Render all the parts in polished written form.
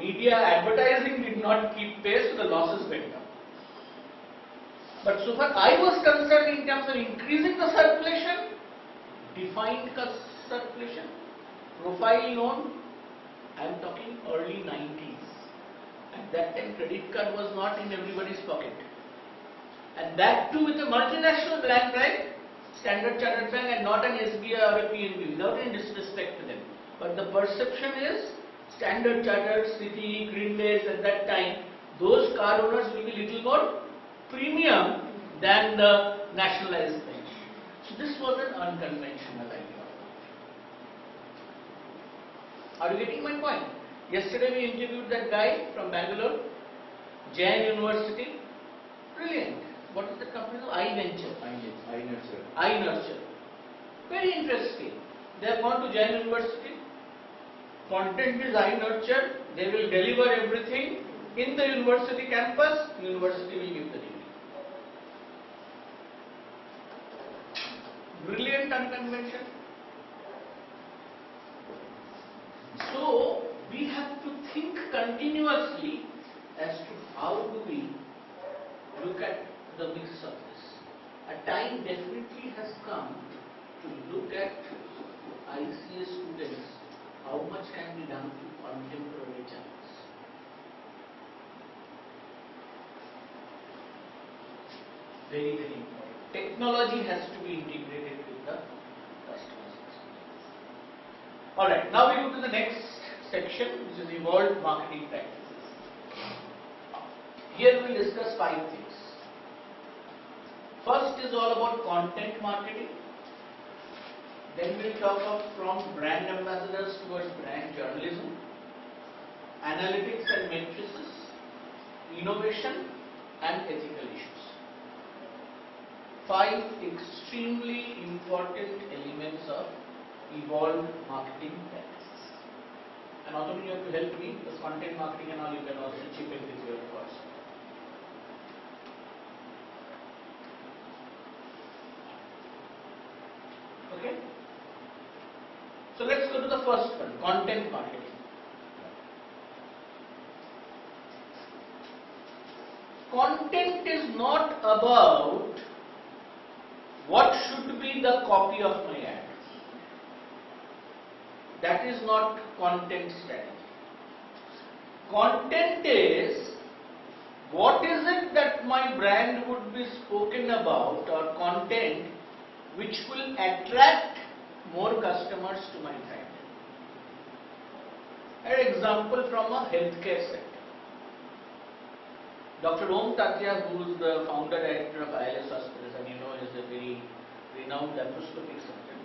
media advertising did not keep pace, so the losses went up. But so far I was concerned in terms of increasing the circulation, defined circulation, profile loan, I am talking early 90s. At that time credit card was not in everybody's pocket. And that too with a multinational bank, right? Standard Chartered Bank and not an SBI or a PNB, without any disrespect to them. But the perception is Standard Chartered, Citi, Greenways at that time, those car owners will be little more premium than the nationalized bank. So this was an unconventional idea. Are you getting my point? Yesterday we interviewed that guy from Bangalore, Jain University. Brilliant. What is the company? iNurture. Very interesting. They have gone to Jain University. Content is iNurture. They will deliver everything in the university campus. University will give the degree. Brilliant unconvention. So we have to think continuously as to how do we look at the mix of this. A time definitely has come to look at ICS students, how much can be done through contemporary channels. Very, very important. Technology has to be integrated with the customer's experience. Alright, now we go to the next section, which is evolved marketing practices. Here we will discuss 5 things. First is all about content marketing. Then we will talk of from brand ambassadors towards brand journalism, analytics and matrices, innovation and ethical issues. 5 extremely important elements of evolved marketing practices. And also you have to help me because content marketing and all you can also chip in with your thoughts. Okay? So let's go to the first one, content marketing. Content is not about what should be the copy of my ad. That is not content strategy. Content is what is it that my brand would be spoken about or content which will attract more customers to my brand. An example from a healthcare sector. Dr. Om Tatya, who is the founder director of ILS Hospitals, and you know is a very renowned laparoscopic surgeon.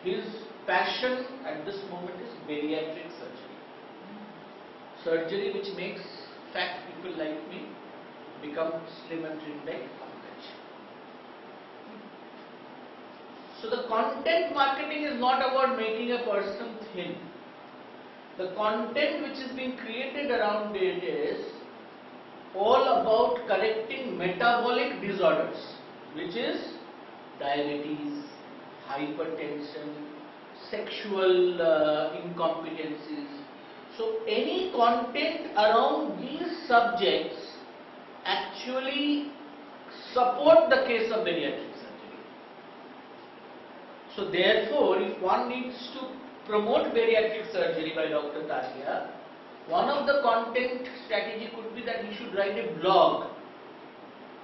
His passion at this moment is bariatric surgery. Surgery which makes fat people like me become slim and trim like Pankaj. So the content marketing is not about making a person thin. The content which is being created around it is all about correcting metabolic disorders, which is diabetes, hypertension, sexual incompetencies. So any content around these subjects actually support the case of bariatric surgery. So therefore, if one needs to promote bariatric surgery by Dr. Tatya, one of the content strategy could be that he should write a blog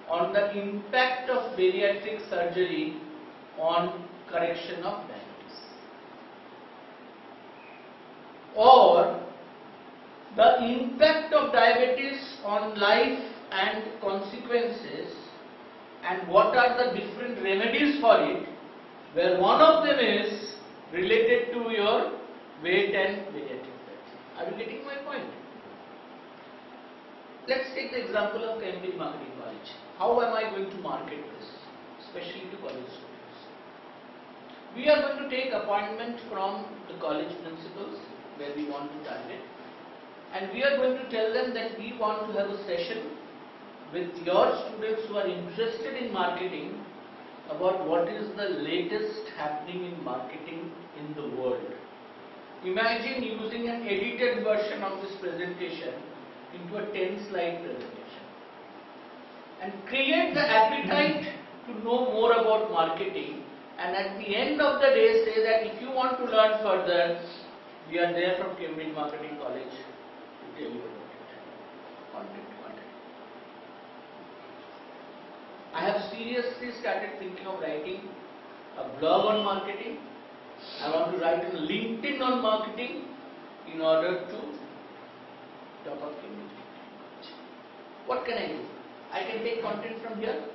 on the impact of bariatric surgery on correction of diabetes, or the impact of diabetes on life and consequences and what are the different remedies for it, where one of them is related to your weight and bariatric. Are you getting my point? Let's take the example of Cambridge Marketing College. How am I going to market this, especially to college students? We are going to take appointment from the college principals where we want to target, and we are going to tell them that we want to have a session with your students who are interested in marketing about what is the latest happening in marketing in the world. Imagine using an edited version of this presentation a 10-slide presentation and create the appetite to know more about marketing, and at the end of the day say that if you want to learn further, we are there from Cambridge Marketing College to tell you about it. Content. I have seriously started thinking of writing a blog on marketing. I want to write a LinkedIn on marketing in order to talk of Cambridge. What can I do? I can take content from here,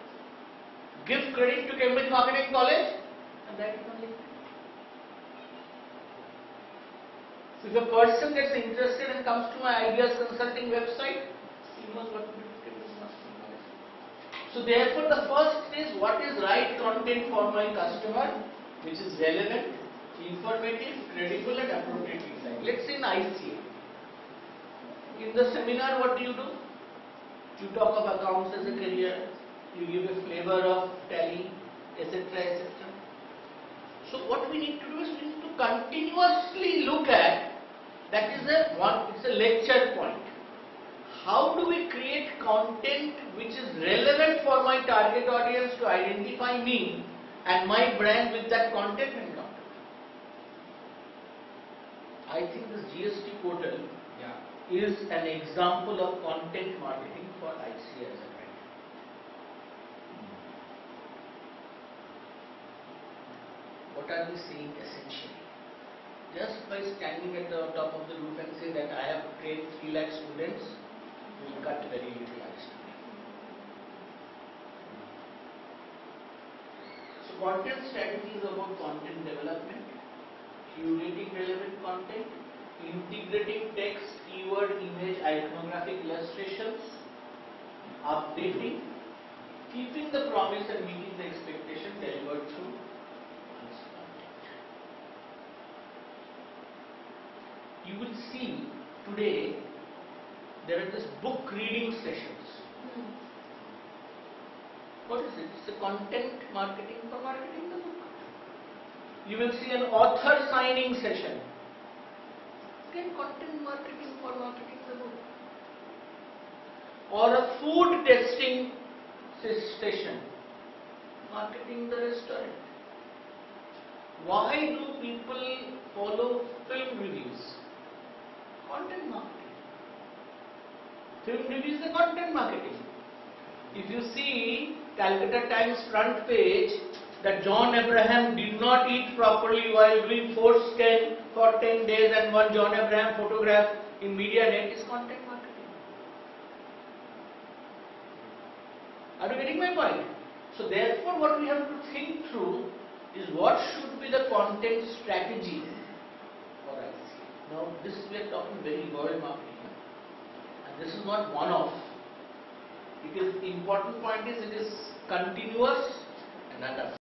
give credit to Cambridge Marketing College, and write it on LinkedIn. So if a person gets interested and comes to my Aidias Consulting website, he knows what to do. So therefore the first is what is right content for my customer, which is relevant, informative, credible and appropriately designed. Let's say in ICA. In the seminar what do? You talk of accounts as a career, you give a flavor of tally, etc. etc. So what we need to do is we need to continuously look at, that is it's a lecture point. How do we create content which is relevant for my target audience to identify me and my brand with that content and content? I think this GST portal is an example of content marketing for ICA as a brand. What are we saying essentially? Just by standing at the top of the roof and say that I have trained 3 lakh students, will cut very little ice to me. So content strategy is about content development, curating relevant content, integrating text, keyword, image, iconographic illustrations, updating, keeping the promise and meeting the expectation delivered through this content. You will see today there are these book reading sessions. What is it? It's a content marketing for marketing the book. You will see an author signing session. Again, content marketing for marketing the book. Or a food testing session, marketing the restaurant. Why do people follow film reviews? Content marketing. Film reviews are content marketing. If you see Calcutta Times front page that John Abraham did not eat properly while doing force 10 for 10 days and one John Abraham photograph in MediaNet is content marketing. Are you getting my point? So therefore what we have to think through is what should be the content strategy for ICA. Now this we are talking very world marketing. This is not one-off. It is important point is it is continuous and under